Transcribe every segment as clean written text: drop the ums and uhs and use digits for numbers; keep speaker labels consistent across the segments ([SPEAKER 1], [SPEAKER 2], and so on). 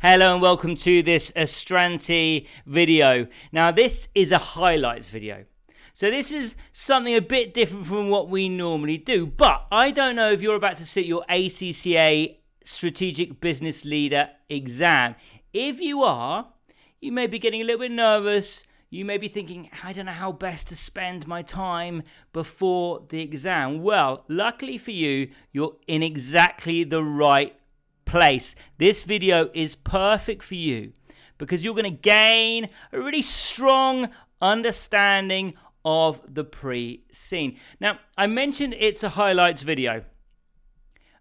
[SPEAKER 1] Hello and welcome to this Astranti video. Now this is a highlights video. So this is something a bit different from what we normally do, but I don't know if you're about to sit your ACCA Strategic Business Leader exam. If you are, you may be getting a little bit nervous. You may be thinking, I don't know how best to spend my time before the exam. Well, luckily for you, you're in exactly the right place. This video is perfect for you because you're going to gain a really strong understanding of the pre-scene. Now, I mentioned it's a highlights video,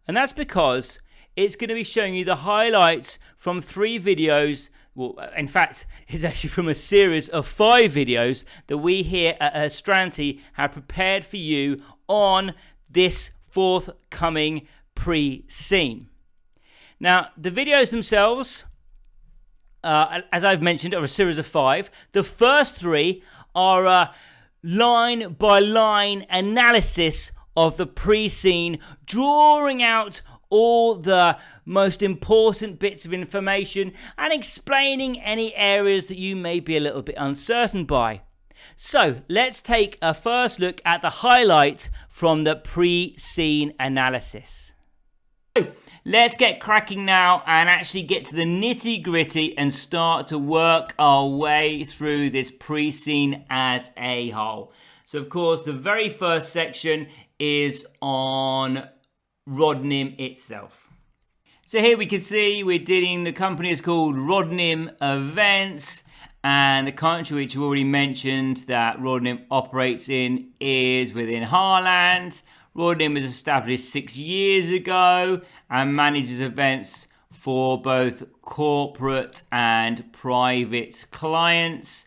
[SPEAKER 1] and that's because it's going to be showing you the highlights from 3 videos. Well, in fact, it's actually from a series of 5 videos that we here at Astranti have prepared for you on this forthcoming pre-scene. Now, the videos themselves, as I've mentioned, are a series of 5. The first 3 are a line-by-line analysis of the pre-scene, drawing out all the most important bits of information and explaining any areas that you may be a little bit uncertain by. So, let's take a first look at the highlight from the pre-scene analysis. Let's get cracking now and actually get to the nitty-gritty and start to work our way through this pre-scene as a whole. So, of course, the very first section is on Rodnim itself. So here we can see the company is called Rodnim Events, and the country which we already mentioned that Rodnim operates in is within Haaland. Rodnim was established 6 years ago and manages events for both corporate and private clients.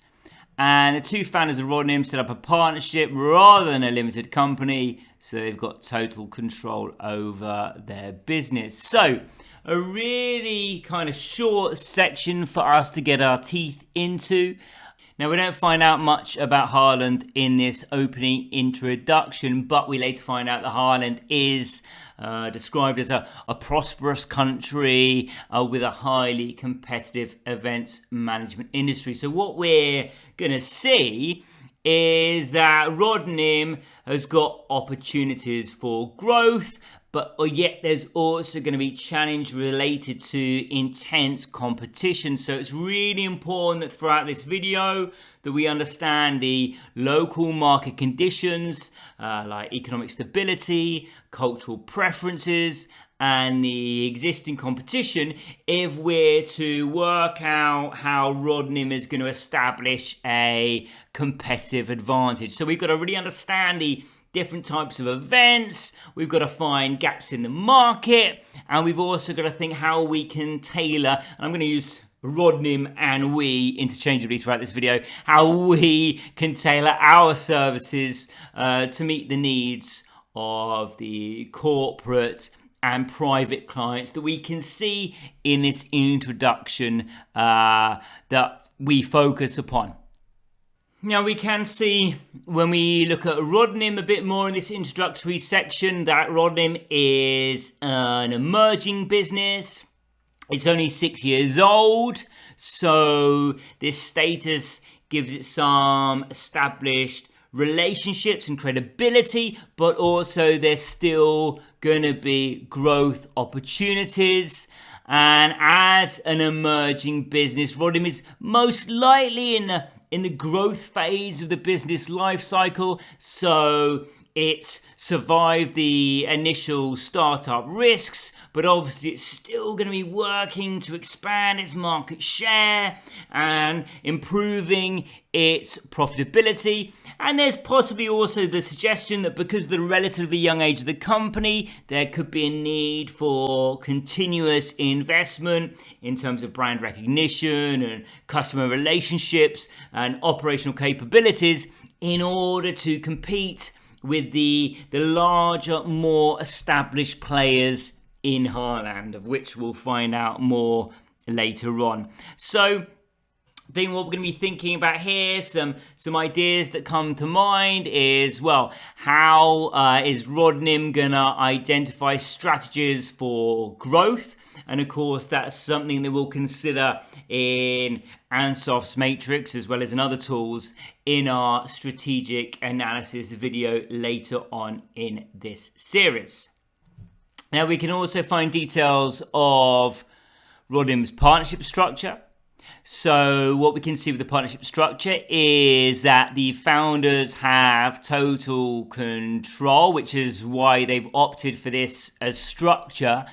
[SPEAKER 1] And the 2 founders of Rodnim set up a partnership rather than a limited company, so they've got total control over their business. So, a really kind of short section for us to get our teeth into. Now, we don't find out much about Haaland in this opening introduction, but we later find out that Haaland is described as a prosperous country with a highly competitive events management industry. So what we're going to see is that Rodnim has got opportunities for growth, but yet there's also going to be challenge related to intense competition. So it's really important that throughout this video that we understand the local market conditions like economic stability, cultural preferences, and the existing competition if we're to work out how Rodnim is going to establish a competitive advantage. So we've got to really understand the different types of events, we've got to find gaps in the market, and we've also got to think how we can tailor, and I'm going to use Rodnim and we interchangeably throughout this video, how we can tailor our services to meet the needs of the corporate and private clients that we can see in this introduction that we focus upon. Now, we can see when we look at Rodnim a bit more in this introductory section that Rodnim is an emerging business. It's only 6 years old, so this status gives it some established relationships and credibility, but also there's still going to be growth opportunities. And as an emerging business, Rodnim is most likely in the growth phase of the business life cycle, so it's survived the initial startup risks, but obviously it's still going to be working to expand its market share and improving its profitability. And there's possibly also the suggestion that because of the relatively young age of the company, there could be a need for continuous investment in terms of brand recognition and customer relationships and operational capabilities in order to compete with the larger, more established players in Haaland, of which we'll find out more later on. So I think what we're going to be thinking about here, some ideas that come to mind is, well, how is Rodnim going to identify strategies for growth? And of course, that's something that we'll consider in Ansoff's matrix as well as in other tools in our strategic analysis video later on in this series. Now, we can also find details of Rodnim's partnership structure. So what we can see with the partnership structure is that the founders have total control, which is why they've opted for this as structure.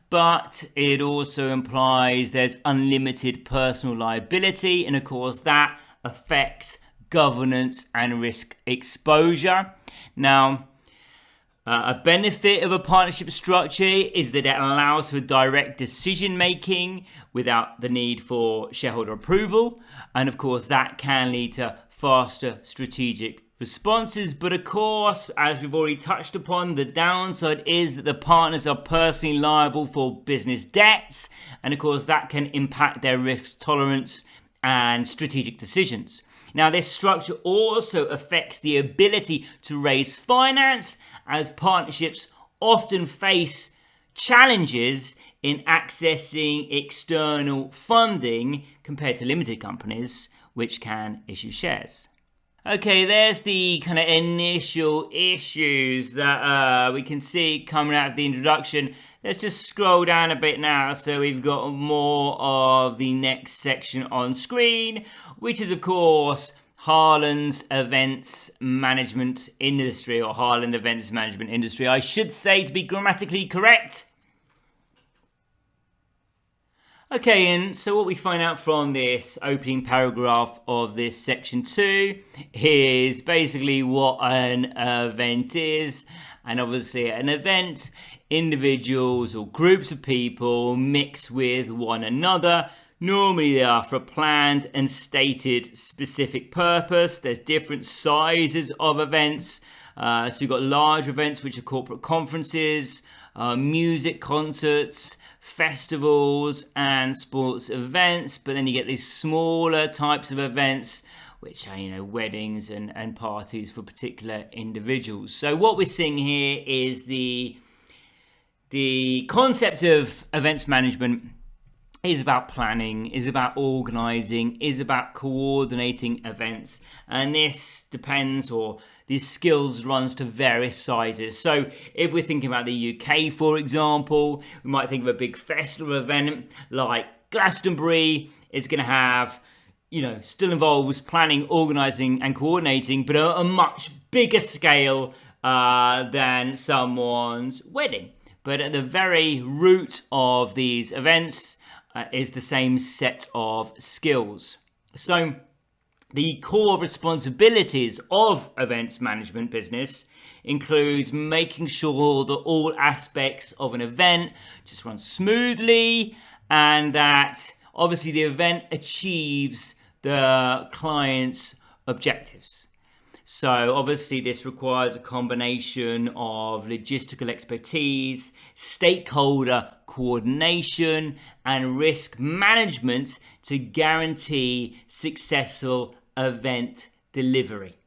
[SPEAKER 1] But it also implies there's unlimited personal liability. And of course, that affects governance and risk exposure. Now, a benefit of a partnership structure is that it allows for direct decision making without the need for shareholder approval. And of course, that can lead to faster strategic responses. But of course, as we've already touched upon, the downside is that the partners are personally liable for business debts. And of course, that can impact their risk tolerance and strategic decisions. Now, this structure also affects the ability to raise finance, as partnerships often face challenges in accessing external funding compared to limited companies, which can issue shares. Okay, there's the kind of initial issues that we can see coming out of the introduction. Let's just scroll down a bit now so we've got more of the next section on screen, which is, of course, Harland's Events Management Industry, or Harland Events Management Industry, I should say, to be grammatically correct. Okay, and so what we find out from this opening paragraph of this section 2 is basically what an event is. And obviously at an event, individuals or groups of people mix with one another. Normally they are for a planned and stated specific purpose. There's different sizes of events. So you've got large events, which are corporate conferences, music concerts, festivals and sports events. But then you get these smaller types of events, which are, weddings and parties for particular individuals. So what we're seeing here is the concept of events management is about planning, is about organizing, is about coordinating events. And this depends, or these skills runs to various sizes. So if we're thinking about the UK, for example, we might think of a big festival event like Glastonbury. It's going to have, still involves planning, organizing and coordinating, but a much bigger scale than someone's wedding. But at the very root of these events is the same set of skills. So the core responsibilities of events management business includes making sure that all aspects of an event just run smoothly, and that obviously the event achieves the client's objectives. So obviously this requires a combination of logistical expertise, stakeholder coordination, and risk management to guarantee successful event delivery.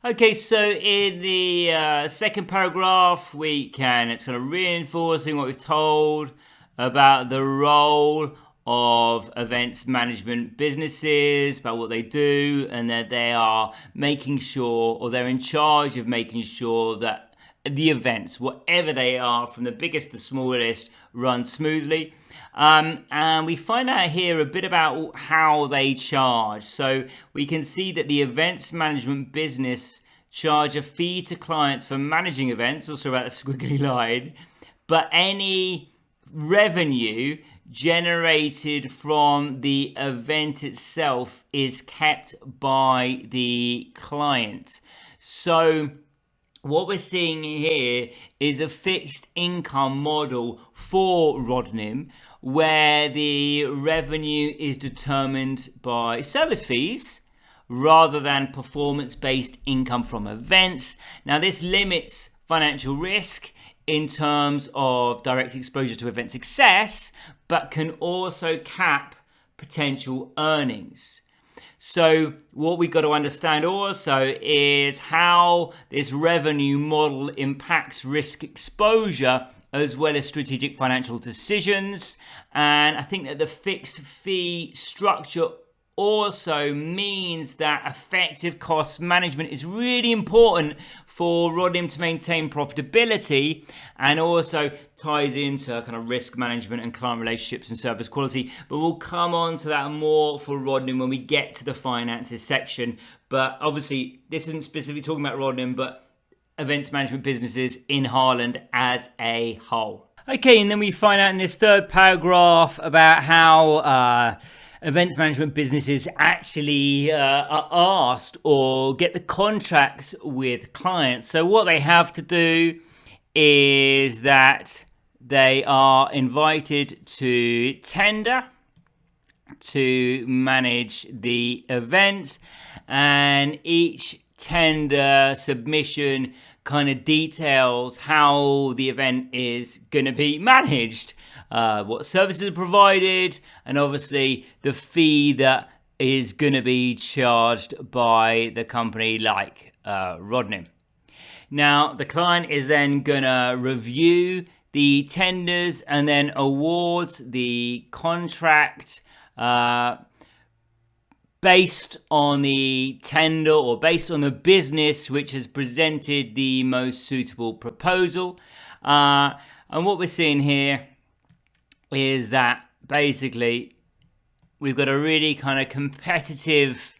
[SPEAKER 1] Okay, so in the second paragraph, it's kind of reinforcing what we've told about the role of events management businesses, about what they do, and that they are making sure, or they're in charge of making sure, that the events, whatever they are, from the biggest to the smallest, run smoothly. And we find out here a bit about how they charge. So we can see that the events management business charge a fee to clients for managing events, also about the squiggly line, but any revenue generated from the event itself is kept by the client. So what we're seeing here is a fixed income model for Rodnim, where the revenue is determined by service fees rather than performance-based income from events. Now, this limits financial risk in terms of direct exposure to event success, but can also cap potential earnings. So what we've got to understand also is how this revenue model impacts risk exposure as well as strategic financial decisions. And I think that the fixed fee structure also means that effective cost management is really important for Rodnim to maintain profitability, and also ties into kind of risk management and client relationships and service quality. But we'll come on to that more for Rodnim when we get to the finances section. But obviously, this isn't specifically talking about Rodnim, but events management businesses in Haaland as a whole. Okay, and then we find out in this third paragraph about how events management businesses actually are asked or get the contracts with clients. So what they have to do is that they are invited to tender to manage the event, and each tender submission kind of details how the event is going to be managed, what services are provided, and obviously the fee that is going to be charged by the company like Rodnim. Now, the client is then going to review the tenders and then awards the contract based on the tender or based on the business which has presented the most suitable proposal. And what we're seeing here is that basically we've got a really kind of competitive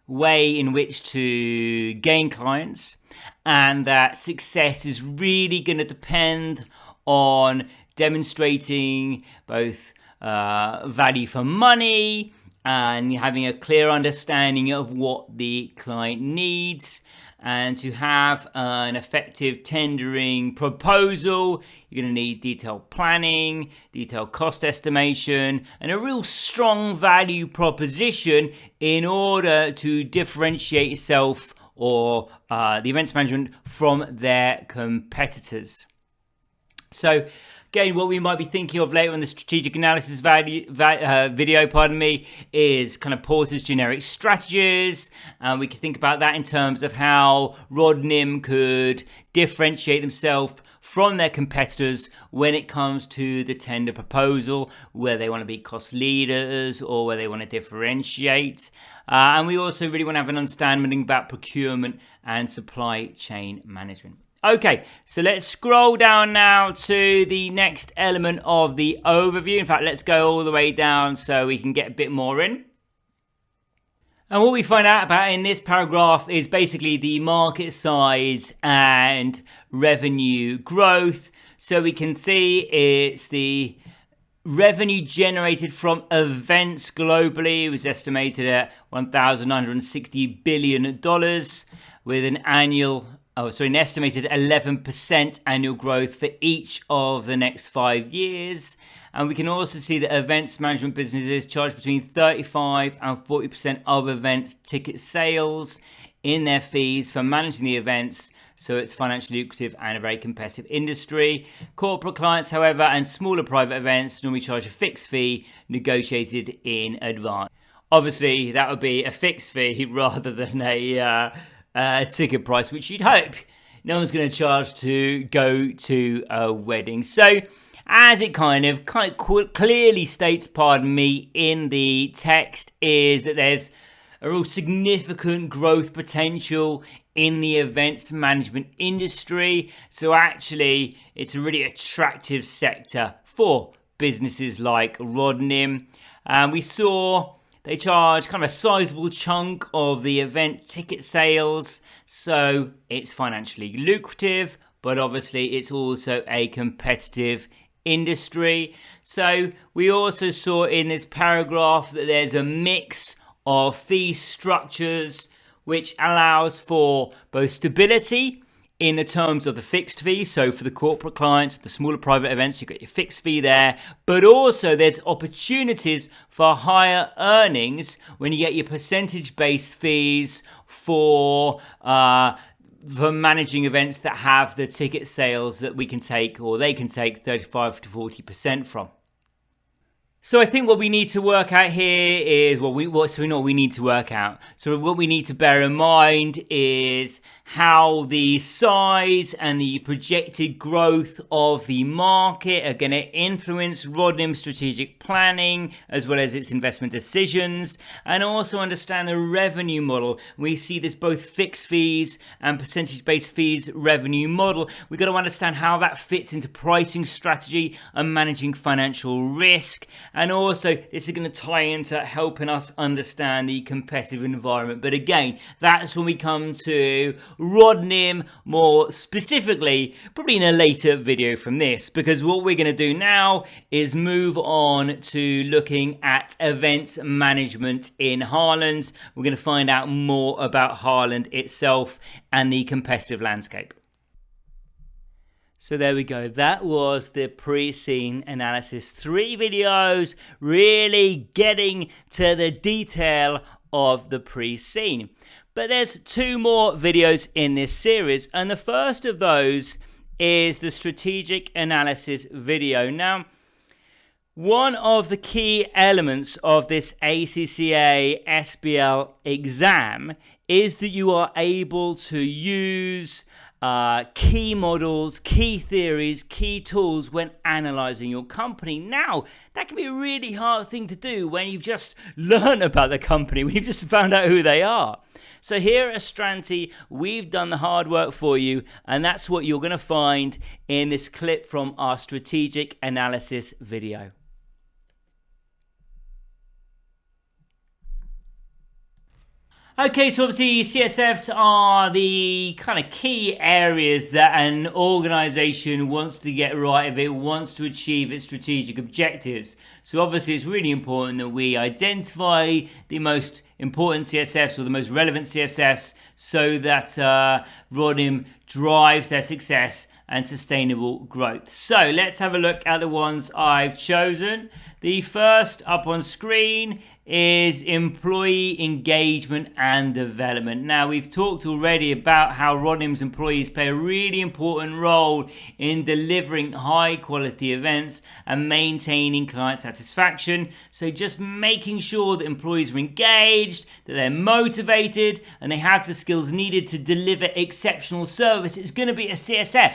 [SPEAKER 1] way in which to gain clients, and that success is really going to depend on demonstrating both value for money and having a clear understanding of what the client needs. And to have an effective tendering proposal, you're going to need detailed planning, detailed cost estimation, and a real strong value proposition in order to differentiate yourself or the events management from their competitors. So again, what we might be thinking of later in the strategic analysis video, is kind of Porter's generic strategies. And we can think about that in terms of how Rodnim could differentiate themselves from their competitors when it comes to the tender proposal, where they want to be cost leaders or where they want to differentiate. And we also really want to have an understanding about procurement and supply chain management. Okay, so let's scroll down now to the next element of the overview. In fact, let's go all the way down so we can get a bit more in. And what we find out about in this paragraph is basically the market size and revenue growth. So we can see it's the revenue generated from events globally. It was estimated at $1,960 billion with an estimated 11% annual growth for each of the next 5 years. And we can also see that events management businesses charge between 35 and 40% of events ticket sales in their fees for managing the events. So it's financially lucrative and a very competitive industry. Corporate clients, however, and smaller private events normally charge a fixed fee negotiated in advance. Obviously, that would be a fixed fee rather than a ticket price, which you'd hope no one's going to charge to go to a wedding. So as it kind of clearly states, in the text, is that there's a real significant growth potential in the events management industry. So actually, it's a really attractive sector for businesses like Rodnim. We saw they charge kind of a sizable chunk of the event ticket sales, so it's financially lucrative, but obviously it's also a competitive industry. So we also saw in this paragraph that there's a mix of fee structures which allows for both stability in the terms of the fixed fee. So for the corporate clients, the smaller private events, you've got your fixed fee there, but also there's opportunities for higher earnings when you get your percentage-based fees for for managing events that have the ticket sales that we can take, or they can take 35 to 40% from. So I think what we need to work out here is, what we need to work out. So what we need to bear in mind is how the size and the projected growth of the market are going to influence Rodnim's strategic planning as well as its investment decisions, and also understand the revenue model. We see this both fixed fees and percentage-based fees revenue model. We've got to understand how that fits into pricing strategy and managing financial risk. And also, this is going to tie into helping us understand the competitive environment. But again, that's when we come to Rodnim more specifically, probably in a later video from this, because what we're going to do now is move on to looking at events management in Haaland. We're going to find out more about Haaland itself and the competitive landscape. So there we go. That was the pre-scene analysis. 3 videos really getting to the detail of the pre-scene. But there's 2 more videos in this series, and the first of those is the strategic analysis video. Now, one of the key elements of this ACCA SBL exam is that you are able to use key models, key theories, key tools when analyzing your company. Now, that can be a really hard thing to do when you've just learned about the company, when you've just found out who they are. So here at Astranti, we've done the hard work for you, and that's what you're going to find in this clip from our strategic analysis video. Okay, so obviously CSFs are the kind of key areas that an organization wants to get right if it wants to achieve its strategic objectives. So obviously it's really important that we identify the most important CSFs or the most relevant CSFs so that Rodnim drives their success and sustainable growth. So let's have a look at the ones I've chosen. The first up on screen is employee engagement and development. Now, we've talked already about how Rodnim's employees play a really important role in delivering high quality events and maintaining client satisfaction. So just making sure that employees are engaged, that they're motivated, and they have the skills needed to deliver exceptional service is going to be a CSF.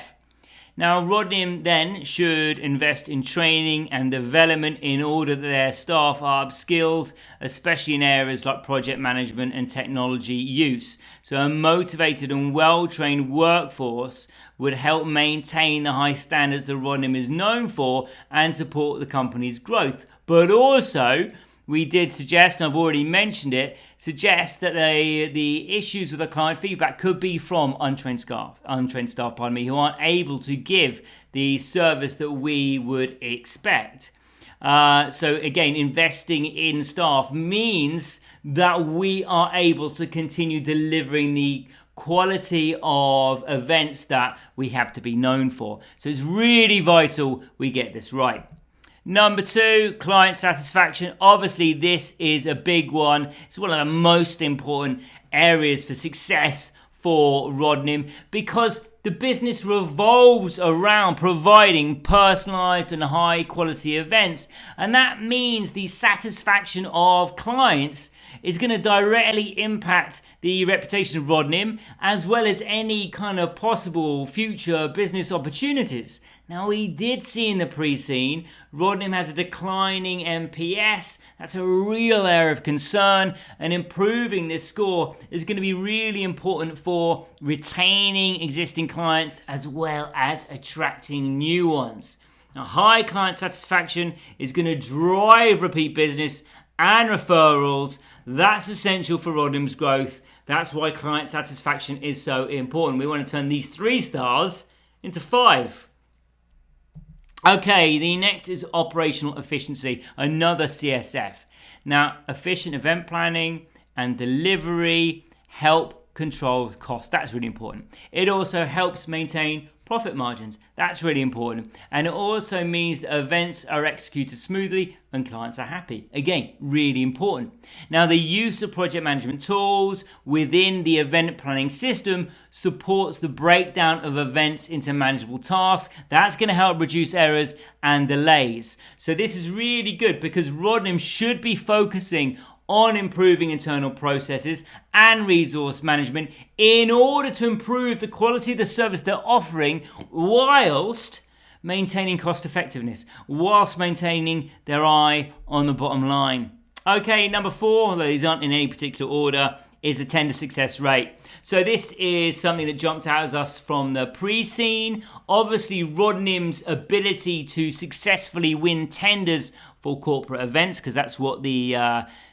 [SPEAKER 1] Now, Rodnim then should invest in training and development in order that their staff are upskilled, especially in areas like project management and technology use. So a motivated and well-trained workforce would help maintain the high standards that Rodnim is known for and support the company's growth. But also, we did suggest, and I've already mentioned it, suggest that the issues with the client feedback could be from untrained staff, who aren't able to give the service that we would expect. So again, investing in staff means that we are able to continue delivering the quality of events that we have to be known for. So it's really vital we get this right. Number 2, client satisfaction. Obviously, this is a big one. It's one of the most important areas for success for Rodnim because the business revolves around providing personalized and high quality events. And that means the satisfaction of clients is going to directly impact the reputation of Rodnim as well as any kind of possible future business opportunities. Now, we did see in the pre-scene, Rodnim has a declining NPS. That's a real area of concern, and improving this score is going to be really important for retaining existing clients as well as attracting new ones. Now, high client satisfaction is going to drive repeat business and referrals. That's essential for Rodnim's growth. That's why client satisfaction is so important. We want to turn these 3 stars into 5. Okay, the next is operational efficiency, another CSF. Now, efficient event planning and delivery help control costs. That's really important. It also helps maintain profit margins. That's really important. And it also means that events are executed smoothly and clients are happy. Again, really important. Now, the use of project management tools within the event planning system supports the breakdown of events into manageable tasks. That's going to help reduce errors and delays. So this is really good because Rodnim should be focusing on improving internal processes and resource management in order to improve the quality of the service they're offering whilst maintaining cost effectiveness, whilst maintaining their eye on the bottom line. Okay, number 4, although these aren't in any particular order, is the tender success rate. So this is something that jumped out at us from the pre-scene. Obviously, Rodnim's ability to successfully win tenders for corporate events, because that's what the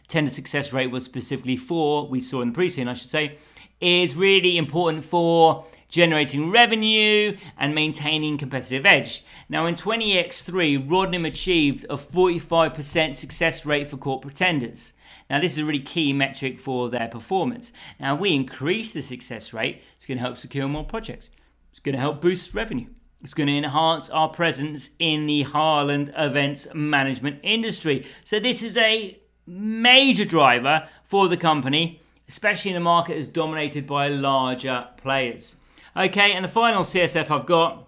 [SPEAKER 1] tender success rate was specifically for, we saw in the pre-scene, I should say, is really important for generating revenue and maintaining competitive edge. Now, in 20X3, Rodnim achieved a 45% success rate for corporate tenders. Now, this is a really key metric for their performance. Now, if we increase the success rate, it's going to help secure more projects. It's going to help boost revenue. It's going to enhance our presence in the Haaland events management industry. So this is a major driver for the company, especially in a market that's dominated by larger players. Okay, and the final CSF I've got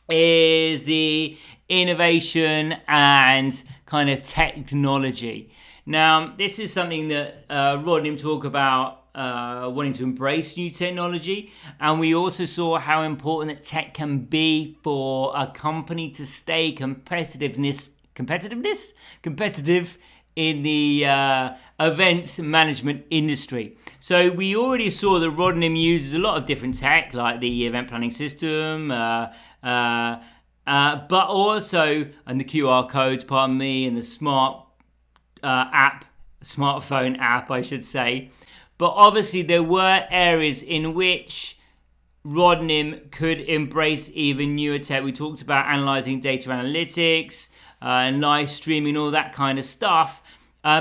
[SPEAKER 1] is the innovation and kind of technology. Now, this is something that Rodnim talk about wanting to embrace new technology, and we also saw how important that tech can be for a company to stay competitive in the events management industry. So we already saw that Rodnim uses a lot of different tech, like the event planning system, but also, and the QR codes, pardon me, and the smartphone app, I should say. But obviously there were areas in which Rodnim could embrace even newer tech. We talked about analyzing data analytics, and live streaming, all that kind of stuff,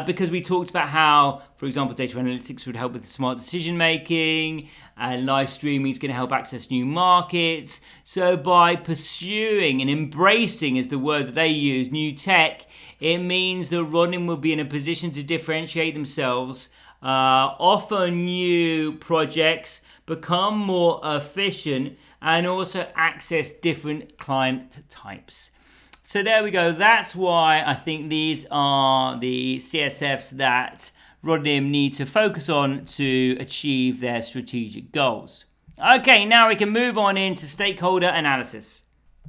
[SPEAKER 1] because we talked about how, for example, data analytics would help with smart decision making, and live streaming is going to help access new markets. So by pursuing and embracing, is the word that they use, new tech, it means that Rodnim will be in a position to differentiate themselves, offer new projects, become more efficient, and also access different client types. So there we go. That's why I think these are the CSFs that Rodnim need to focus on to achieve their strategic goals. Okay, now we can move on into stakeholder analysis.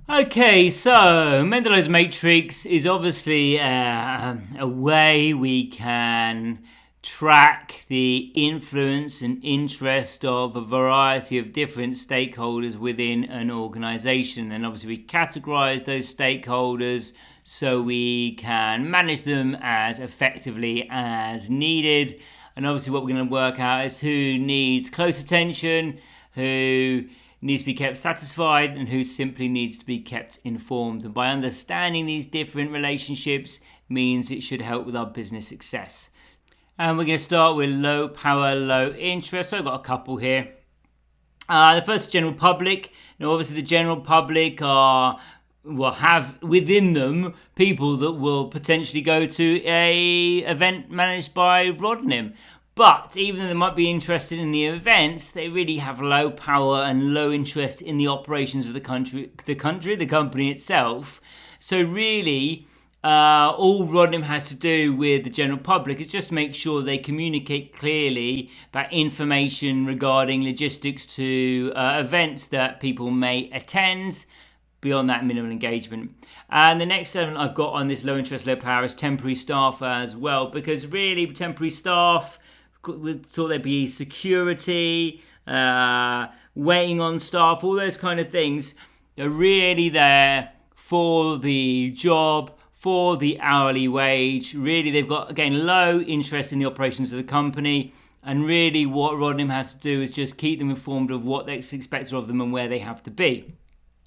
[SPEAKER 1] Okay, so Mendelow's matrix is obviously a way we can track the influence and interest of a variety of different stakeholders within an organization. And obviously we categorize those stakeholders so we can manage them as effectively as needed. And obviously what we're going to work out is who needs close attention, who needs to be kept satisfied, and who simply needs to be kept informed. And by understanding these different relationships means it should help with our business success. And we're going to start with low power, low interest. So I've got a couple here. The first is general public. Now, obviously, the general public will have within them people that will potentially go to a event managed by Rodnim. But even though they might be interested in the events, they really have low power and low interest in the operations of the company itself. So really, all Rodnim has to do with the general public is just make sure they communicate clearly about information regarding logistics to events that people may attend beyond that minimal engagement. And the next element I've got on this low interest, low power is temporary staff as well, because really temporary staff, we thought there'd be security, waiting on staff, all those kind of things are really there for the job, for the hourly wage. Really, they've got, again, low interest in the operations of the company. And really what Rodnim has to do is just keep them informed of what that's expected of them and where they have to be.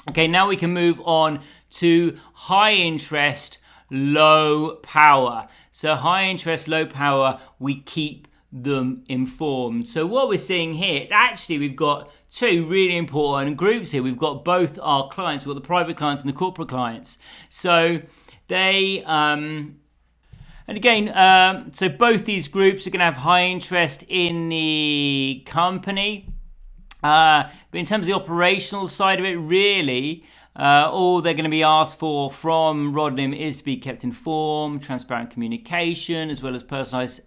[SPEAKER 1] Okay, now we can move on to high interest, low power. So high interest, low power, we keep them informed. So what we're seeing here is actually we've got two really important groups here. We've got both our clients, we've got the private clients and the corporate clients. So they and again, so both these groups are going to have high interest in the company. But in terms of the operational side of it, really, all they're going to be asked for from Rodnim is to be kept informed, transparent communication, as well as personalised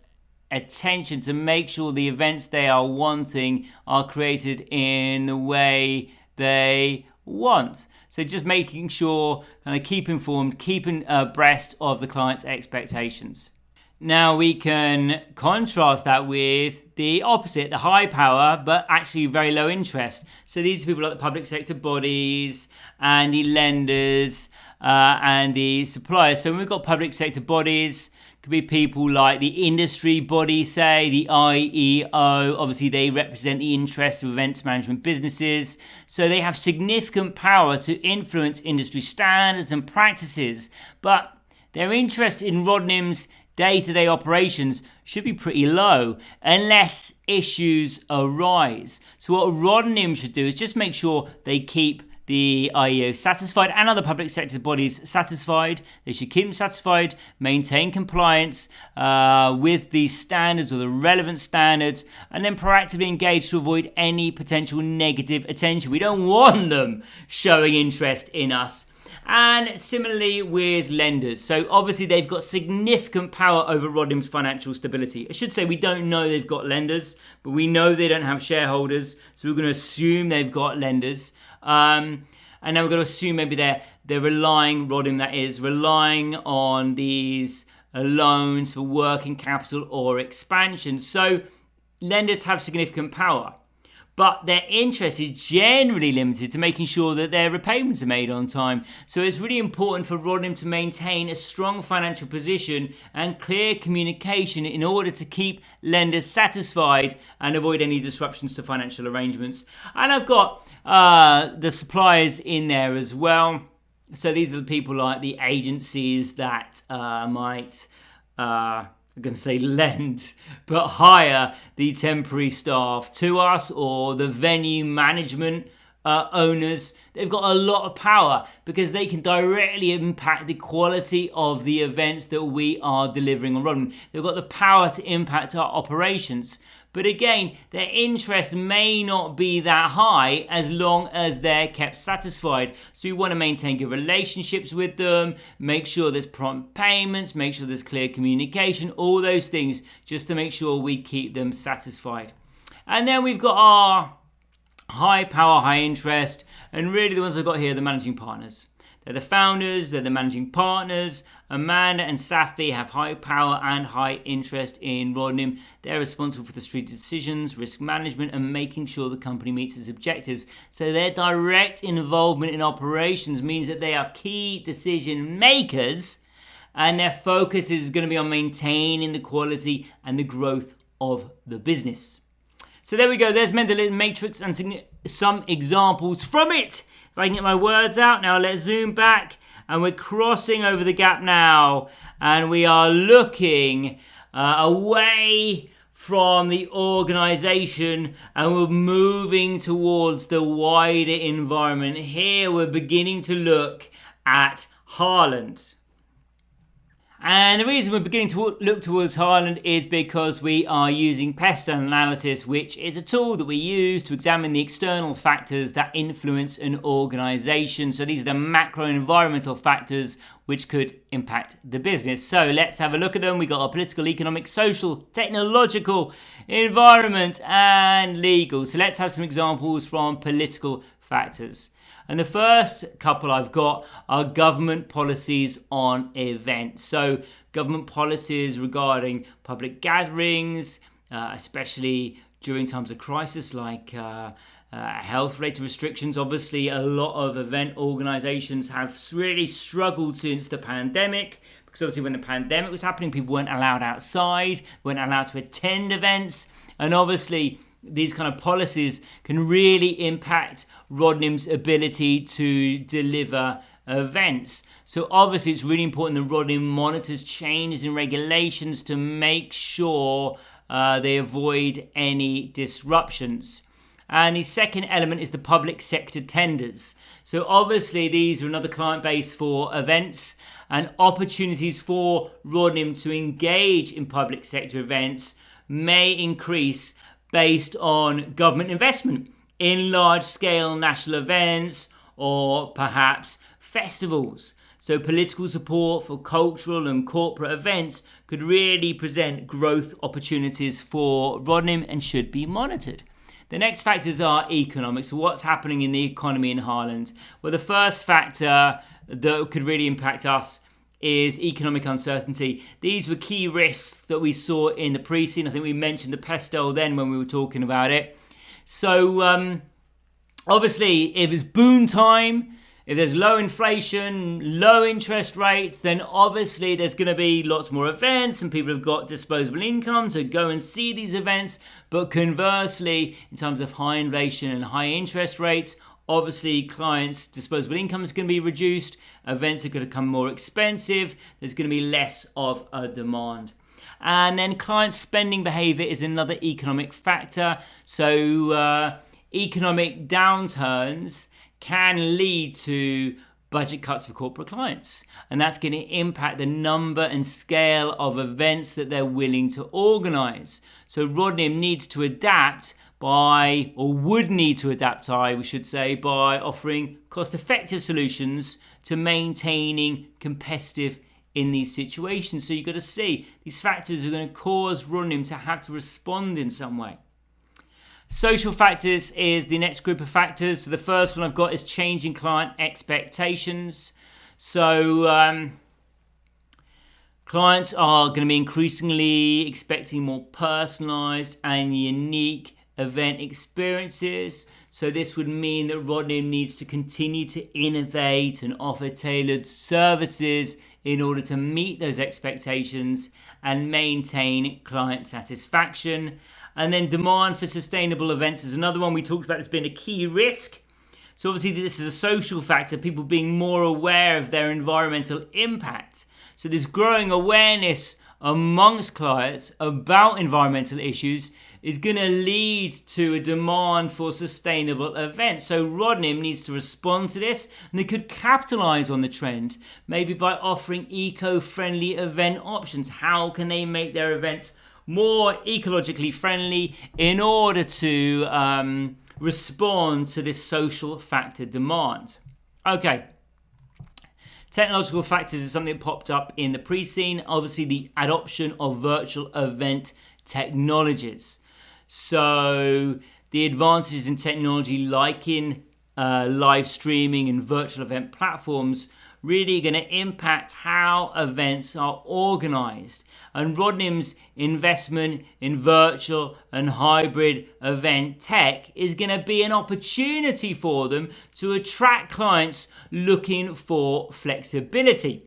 [SPEAKER 1] attention to make sure the events they are wanting are created in the way they want. So just making sure, kind of keep informed, keeping abreast of the client's expectations. Now we can contrast that with the opposite, the high power, but actually very low interest. So these are people like the public sector bodies and the lenders and the suppliers. So when we've got public sector bodies, could be people like the industry body, say the IEO. Obviously, they represent the interest of events management businesses. So they have significant power to influence industry standards and practices. But their interest in Rodnim's day-to-day operations should be pretty low unless issues arise. So what Rodnim should do is just make sure they keep the IEO satisfied and other public sector bodies satisfied. They should keep them satisfied, maintain compliance with the standards or the relevant standards, and then proactively engage to avoid any potential negative attention. We don't want them showing interest in us. And similarly with lenders. So obviously they've got significant power over Rodnim's financial stability. I should say we don't know they've got lenders, but we know they don't have shareholders. So we're going to assume they've got lenders. And then we're going to assume maybe they're relying, Rodnim that is, relying on these loans for working capital or expansion. So lenders have significant power. But their interest is generally limited to making sure that their repayments are made on time. So it's really important for Rodnim to maintain a strong financial position and clear communication in order to keep lenders satisfied and avoid any disruptions to financial arrangements. And I've got the suppliers in there as well. So these are the people like the agencies that might... I'm going to say lend, but hire the temporary staff to us, or the venue management owners. They've got a lot of power because they can directly impact the quality of the events that we are delivering on Rodnim. They've got the power to impact our operations. But again, their interest may not be that high as long as they're kept satisfied. So we want to maintain good relationships with them, make sure there's prompt payments, make sure there's clear communication, all those things just to make sure we keep them satisfied. And then we've got our high power, high interest, and really the ones I've got here are the managing partners. They're the founders, they're the managing partners. Amanda and Safi have high power and high interest in Rodnim. They're responsible for the strategic decisions, risk management, and making sure the company meets its objectives. So their direct involvement in operations means that they are key decision makers, and their focus is going to be on maintaining the quality and the growth of the business. So there we go. There's Mendelin Matrix and some examples from it. If I can get my words out. Now let's zoom back, and we're crossing over the gap now, and we are looking away from the organization, and we're moving towards the wider environment. Here we're beginning to look at Haaland. And the reason we're beginning to look towards Haaland is because we are using pest analysis, which is a tool that we use to examine the external factors that influence an organization. So these are the macro environmental factors which could impact the business. So let's have a look at them. We've got our political, economic, social, technological, environment, and legal. So let's have some examples from political factors. And the first couple I've got are government policies on events. So government policies regarding public gatherings, especially during times of crisis like health-related restrictions. Obviously, a lot of event organizations have really struggled since the pandemic, because obviously when the pandemic was happening, people weren't allowed outside, weren't allowed to attend events. And obviously, these kind of policies can really impact Rodnim's ability to deliver events. So obviously it's really important that Rodnim monitors changes in regulations to make sure they avoid any disruptions. And the second element is the public sector tenders. So obviously these are another client base for events, and opportunities for Rodnim to engage in public sector events may increase based on government investment in large-scale national events or perhaps festivals. So political support for cultural and corporate events could really present growth opportunities for Rodnim and should be monitored. The next factors are economics. So what's happening in the economy in Ireland? Well, the first factor that could really impact us is economic uncertainty. These were key risks that we saw in the pre-scene. I think we mentioned the pesto then when we were talking about it. So obviously, if it's boom time, if there's low inflation, low interest rates, then obviously there's going to be lots more events and people have got disposable income to go and see these events. But conversely, in terms of high inflation and high interest rates, obviously clients' disposable income is going to be reduced. Events are going to become more expensive. There's going to be less of a demand. And then client spending behavior is another economic factor. So economic downturns can lead to budget cuts for corporate clients, and that's going to impact the number and scale of events that they're willing to organize. So Rodnim needs to adapt by, or would need to adapt, we should say, by offering cost-effective solutions to maintaining competitive in these situations. So you've got to see these factors are going to cause Rodnim to have to respond in some way. Social factors is the next group of factors. So the first one I've got is changing client expectations. So clients are going to be increasingly expecting more personalized and unique event experiences. So this would mean that Rodnim needs to continue to innovate and offer tailored services in order to meet those expectations and maintain client satisfaction. And then demand for sustainable events is another one we talked about as being a key risk. So obviously this is a social factor, people being more aware of their environmental impact. So this growing awareness amongst clients about environmental issues is going to lead to a demand for sustainable events. So Rodnim needs to respond to this, and they could capitalize on the trend, maybe by offering eco-friendly event options. How can they make their events more ecologically friendly in order to respond to this social factor demand? Okay. Technological factors is something that popped up in the pre-scene. Obviously, the adoption of virtual event technologies. So the advances in technology like in live streaming and virtual event platforms really going to impact how events are organized. And Rodnim's investment in virtual and hybrid event tech is going to be an opportunity for them to attract clients looking for flexibility.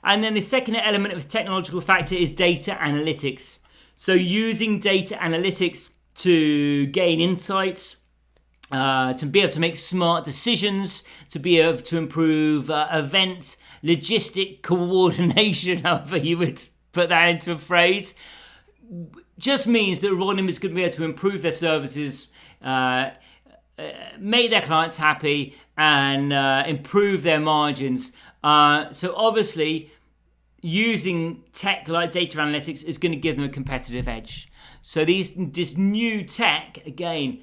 [SPEAKER 1] And then the second element of this technological factor is data analytics. So using data analytics to gain insights, to be able to make smart decisions, to be able to improve event logistic coordination, however you would put that into a phrase, just means that Rodnim is going to be able to improve their services, make their clients happy, and improve their margins. So obviously, using tech like data analytics is going to give them a competitive edge. So this new tech, again,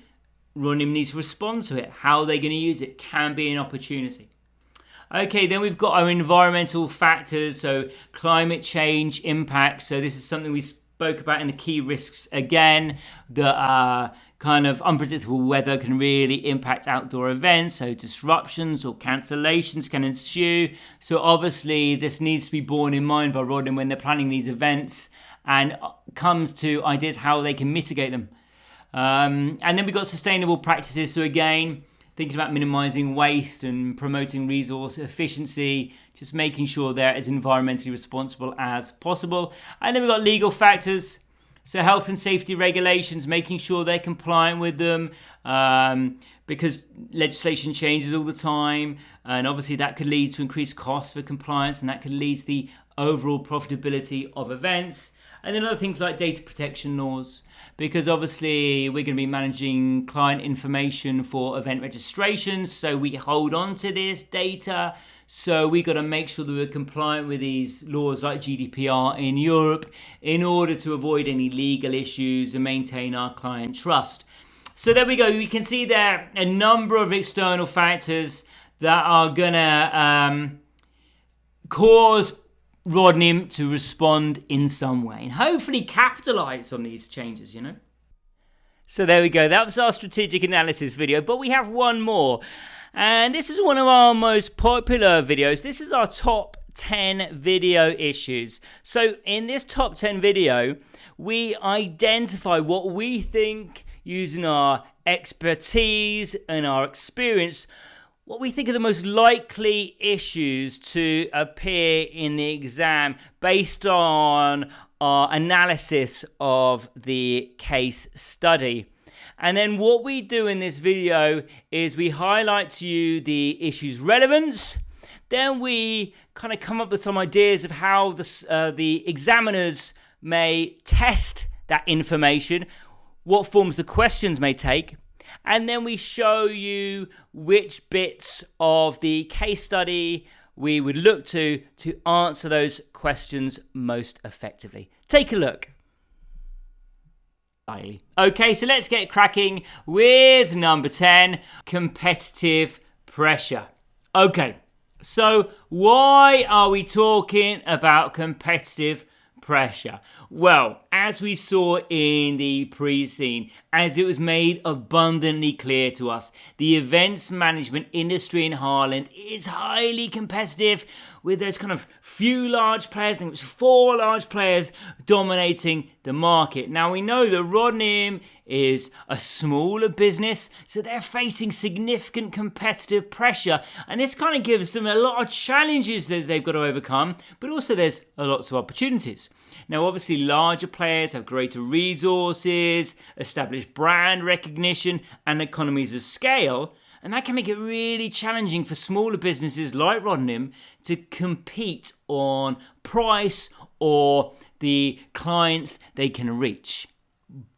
[SPEAKER 1] Rodnim needs to respond to it. How they're going to use it can be an opportunity. Okay, then we've got our environmental factors, so climate change impacts. So this is something we spoke about in the key risks again, that kind of unpredictable weather can really impact outdoor events, so disruptions or cancellations can ensue. So obviously this needs to be borne in mind by Rodnim when they're planning these events and comes to ideas how they can mitigate them. And then we've got sustainable practices. So again, thinking about minimizing waste and promoting resource efficiency, just making sure they're as environmentally responsible as possible. And then we've got legal factors. So health and safety regulations, making sure they're compliant with them, because legislation changes all the time. And obviously that could lead to increased costs for compliance, and that could lead to the overall profitability of events. And then other things like data protection laws, because obviously we're going to be managing client information for event registrations, so we hold on to this data. So we got to make sure that we're compliant with these laws like GDPR in Europe in order to avoid any legal issues and maintain our client trust. So there we go. We can see there a number of external factors that are going to cause Rodnim to respond in some way and hopefully capitalize on these changes, So there we go. That was our strategic analysis video, but we have one more. And this is one of our most popular videos. This is our top 10 video issues. So in this top 10 video, we identify what we think, using our expertise and our experience, what we think are the most likely issues to appear in the exam based on our analysis of the case study. And then what we do in this video is we highlight to you the issue's relevance. Then we kind of come up with some ideas of how the examiners may test that information, what forms the questions may take. And then we show you which bits of the case study we would look to answer those questions most effectively. Take a look. Okay, so let's get cracking with number 10, competitive pressure. Okay, so why are we talking about competitive pressure? Well, as we saw in the pre-scene, as it was made abundantly clear to us, the events management industry in Holland is highly competitive, with those kind of few large players. I think it was 4 large players dominating the market. Now we know that Rodnim is a smaller business, so they're facing significant competitive pressure, and this kind of gives them a lot of challenges that they've got to overcome, but also there's lots of opportunities. Now obviously larger players have greater resources, established brand recognition and economies of scale, and that can make it really challenging for smaller businesses like Rodnim to compete on price or the clients they can reach.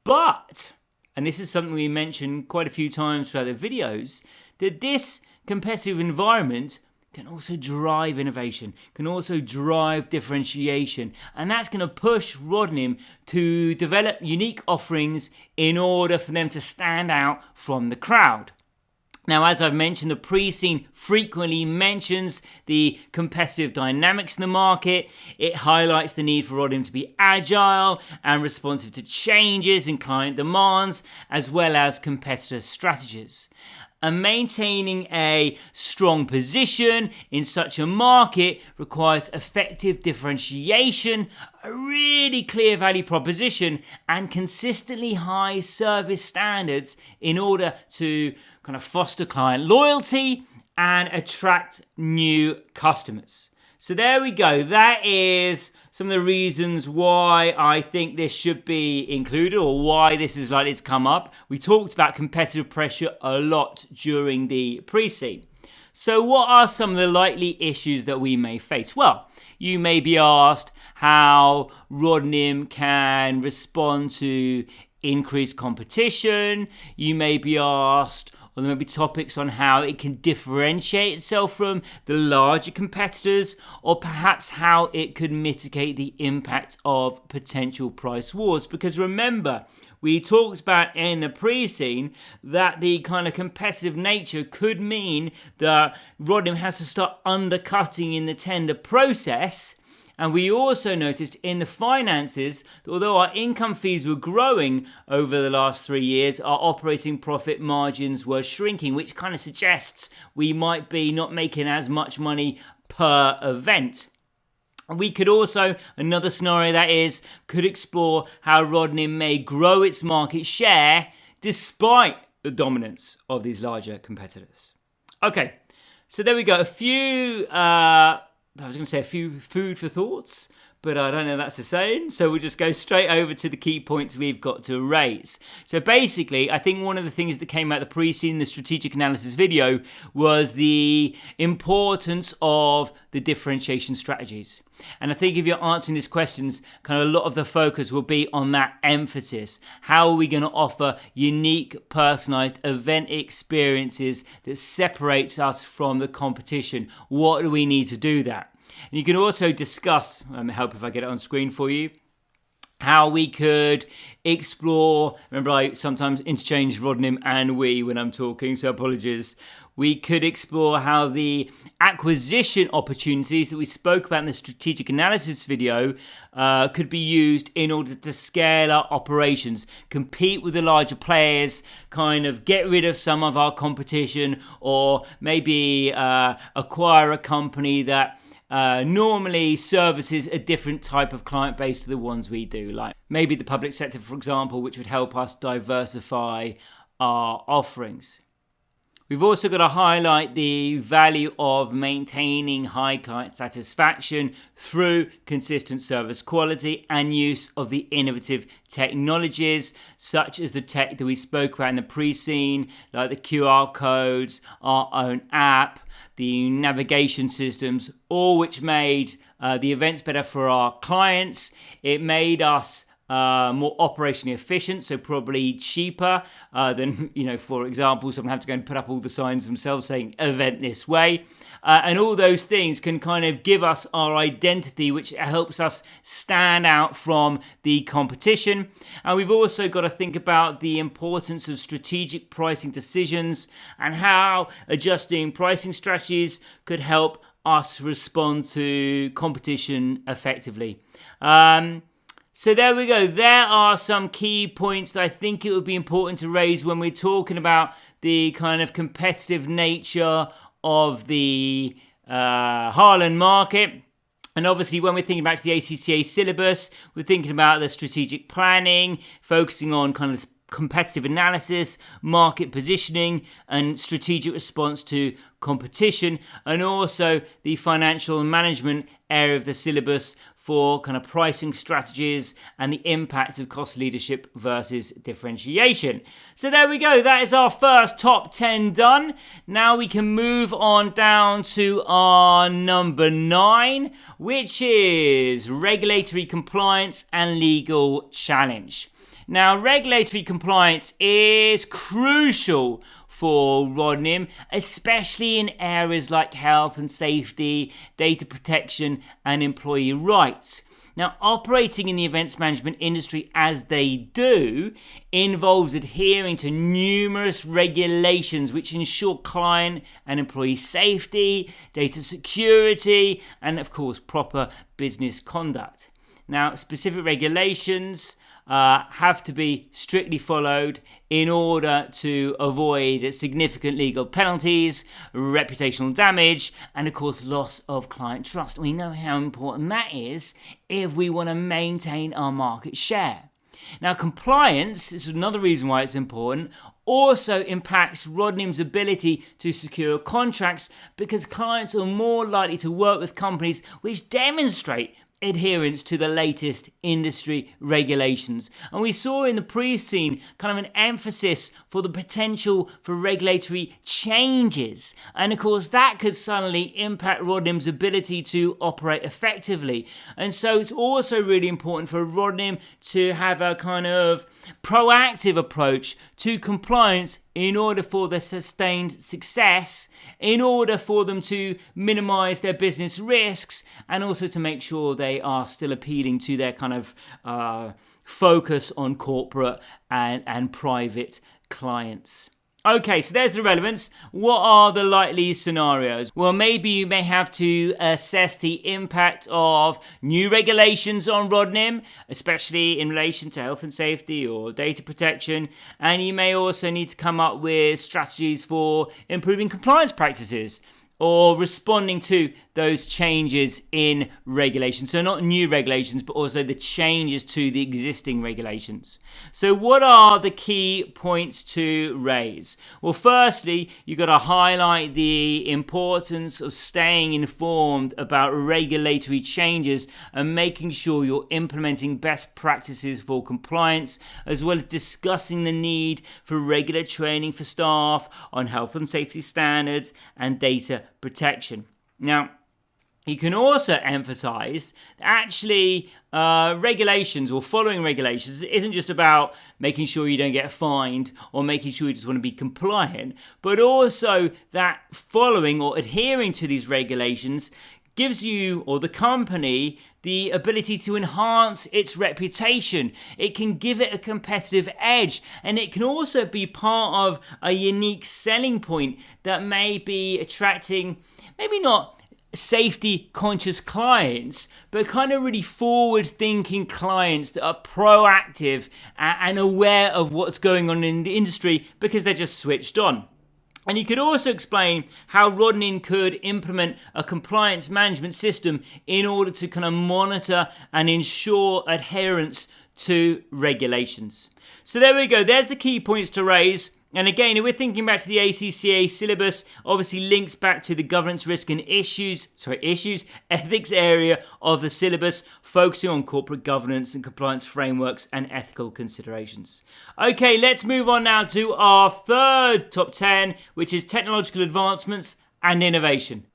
[SPEAKER 1] But, and this is something we mentioned quite a few times throughout the videos, that this competitive environment can also drive innovation, can also drive differentiation, and that's going to push Rodnim to develop unique offerings in order for them to stand out from the crowd. Now, as I've mentioned, the pre-scene frequently mentions the competitive dynamics in the market. It highlights the need for Rodnim to be agile and responsive to changes in client demands, as well as competitor strategies. And maintaining a strong position in such a market requires effective differentiation, a really clear value proposition, and consistently high service standards in order to kind of foster client loyalty and attract new customers. So there we go. That is some of the reasons why I think this should be included, or why this is likely to come up. We talked about competitive pressure a lot during the pre-scene. So what are some of the likely issues that we may face? Well, you may be asked how Rodnim can respond to increased competition. You may be asked, or there may be topics on how it can differentiate itself from the larger competitors, or perhaps how it could mitigate the impact of potential price wars. Because remember, we talked about in the pre-scene that the kind of competitive nature could mean that Rodnim has to start undercutting in the tender process. And we also noticed in the finances that although our income fees were growing over the last 3 years, our operating profit margins were shrinking, which kind of suggests we might be not making as much money per event. We could also, another scenario that is, could explore how Rodnim may grow its market share despite the dominance of these larger competitors. Okay, so there we go. A few food for thoughts, but I don't know if that's the saying, so we'll just go straight over to the key points we've got to raise. So basically, I think one of the things that came out of the pre-scene, the strategic analysis video, was the importance of the differentiation strategies. And I think if you're answering these questions, kind of a lot of the focus will be on that emphasis. How are we going to offer unique, personalized event experiences that separates us from the competition? What do we need to do that? And you can also discuss, help if I get it on screen for you, how we could explore, remember I sometimes interchange Rodnim and we when I'm talking, so apologies. We could explore how the acquisition opportunities that we spoke about in the strategic analysis video could be used in order to scale our operations, compete with the larger players, kind of get rid of some of our competition, or maybe acquire a company that normally services a different type of client base to the ones we do, like maybe the public sector, for example, which would help us diversify our offerings. We've also got to highlight the value of maintaining high client satisfaction through consistent service quality and use of the innovative technologies, such as the tech that we spoke about in the pre-scene, like the QR codes, our own app, the navigation systems, all which made the events better for our clients. It made us more operationally efficient, so probably cheaper than, for example, someone have to go and put up all the signs themselves saying event this way. And all those things can kind of give us our identity, which helps us stand out from the competition. And we've also got to think about the importance of strategic pricing decisions and how adjusting pricing strategies could help us respond to competition effectively. So there we go. There are some key points that I think it would be important to raise when we're talking about the kind of competitive nature of the Harlan market. And obviously, when we're thinking back to the ACCA syllabus, we're thinking about the strategic planning, focusing on kind of competitive analysis, market positioning, and strategic response to competition, and also the financial management area of the syllabus for kind of pricing strategies and the impact of cost leadership versus differentiation. So there we go. That is our first top 10 done. Now we can move on down to our number 9, which is regulatory compliance and legal challenge. Now, regulatory compliance is crucial for Rodnim, especially in areas like health and safety, data protection, and employee rights. Now, operating in the events management industry as they do involves adhering to numerous regulations which ensure client and employee safety, data security, and of course, proper business conduct. Now, specific regulations have to be strictly followed in order to avoid significant legal penalties, reputational damage, and of course loss of client trust. We know how important that is if we want to maintain our market share. Now, compliance, this is another reason why it's important, also impacts Rodnim's ability to secure contracts because clients are more likely to work with companies which demonstrate adherence to the latest industry regulations. And we saw in the pre-scene kind of an emphasis for the potential for regulatory changes. And of course, that could suddenly impact Rodnim's ability to operate effectively. And so it's also really important for Rodnim to have a kind of proactive approach to compliance in order for their sustained success, in order for them to minimize their business risks, and also to make sure they are still appealing to their kind of focus on corporate and private clients. Okay, so there's the relevance. What are the likely scenarios? Well, maybe you may have to assess the impact of new regulations on Rodnim, especially in relation to health and safety or data protection. And you may also need to come up with strategies for improving compliance practices, or responding to those changes in regulations. So not new regulations, but also the changes to the existing regulations. So what are the key points to raise? Well, firstly, you've got to highlight the importance of staying informed about regulatory changes and making sure you're implementing best practices for compliance, as well as discussing the need for regular training for staff on health and safety standards and data protection. Now, you can also emphasize that actually regulations or following regulations isn't just about making sure you don't get fined or making sure you just want to be compliant, but also that following or adhering to these regulations gives you or the company the ability to enhance its reputation. It can give it a competitive edge, and it can also be part of a unique selling point that may be attracting maybe not safety conscious clients, but kind of really forward thinking clients that are proactive and aware of what's going on in the industry because they're just switched on. And you could also explain how Rodnim could implement a compliance management system in order to kind of monitor and ensure adherence to regulations. So there we go. There's the key points to raise. And again, if we're thinking back to the ACCA syllabus, obviously links back to the governance, risk and ethics area of the syllabus, focusing on corporate governance and compliance frameworks and ethical considerations. Okay, let's move on now to our third top 10, which is technological advancements and innovation.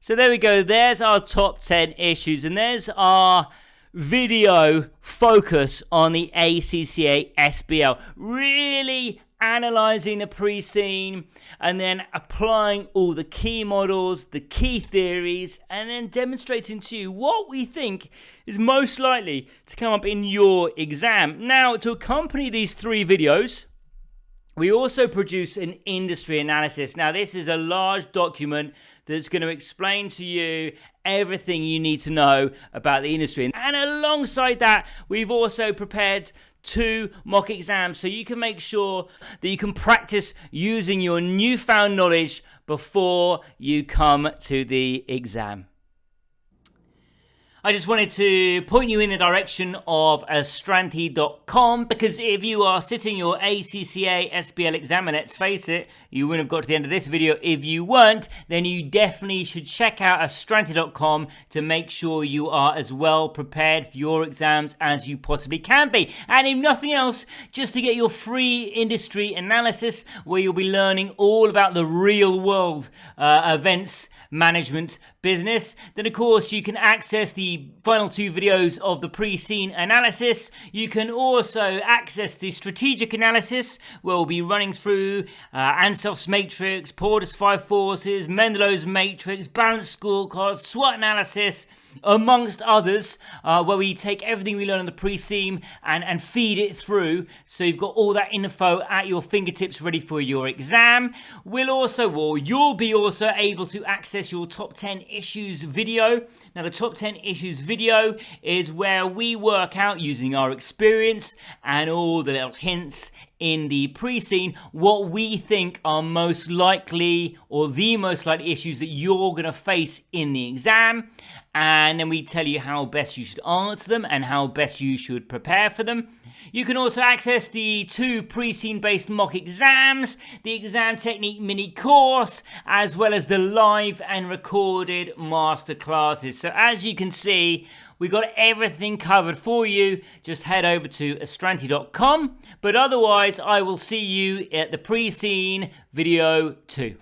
[SPEAKER 1] So there we go. There's our top 10 issues, and there's our video focus on the ACCA SBL. Really analyzing the pre-scene and then applying all the key models, the key theories, and then demonstrating to you what we think is most likely to come up in your exam. Now, to accompany these 3 videos, we also produce an industry analysis. Now, this is a large document that's going to explain to you everything you need to know about the industry. And alongside that, we've also prepared 2 mock exams so you can make sure that you can practice using your newfound knowledge before you come to the exam. I just wanted to point you in the direction of astranti.com, because if you are sitting your ACCA SBL exam, and let's face it, you wouldn't have got to the end of this video if you weren't, then you definitely should check out astranti.com to make sure you are as well prepared for your exams as you possibly can be. And if nothing else, just to get your free industry analysis where you'll be learning all about the real world events management business, then of course you can access the final 2 videos of the pre-scene analysis. You can also access the strategic analysis where we'll be running through Ansof's matrix, Porter's 5 forces, Mendelow's matrix, balanced scorecard, SWOT analysis, amongst others, where we take everything we learn on the pre-scene and feed it through, so you've got all that info at your fingertips ready for your exam. You'll be also able to access your top 10 issues video. Now, the top 10 issues video is where we work out, using our experience and all the little hints in the pre-scene, what we think are most likely, or the most likely issues that you're going to face in the exam. And then we tell you how best you should answer them and how best you should prepare for them. You can also access the 2 pre-scene based mock exams, the exam technique mini course, as well as the live and recorded master classes. So as you can see, we've got everything covered for you. Just head over to astranti.com. But otherwise, I will see you at the pre-scene video 2.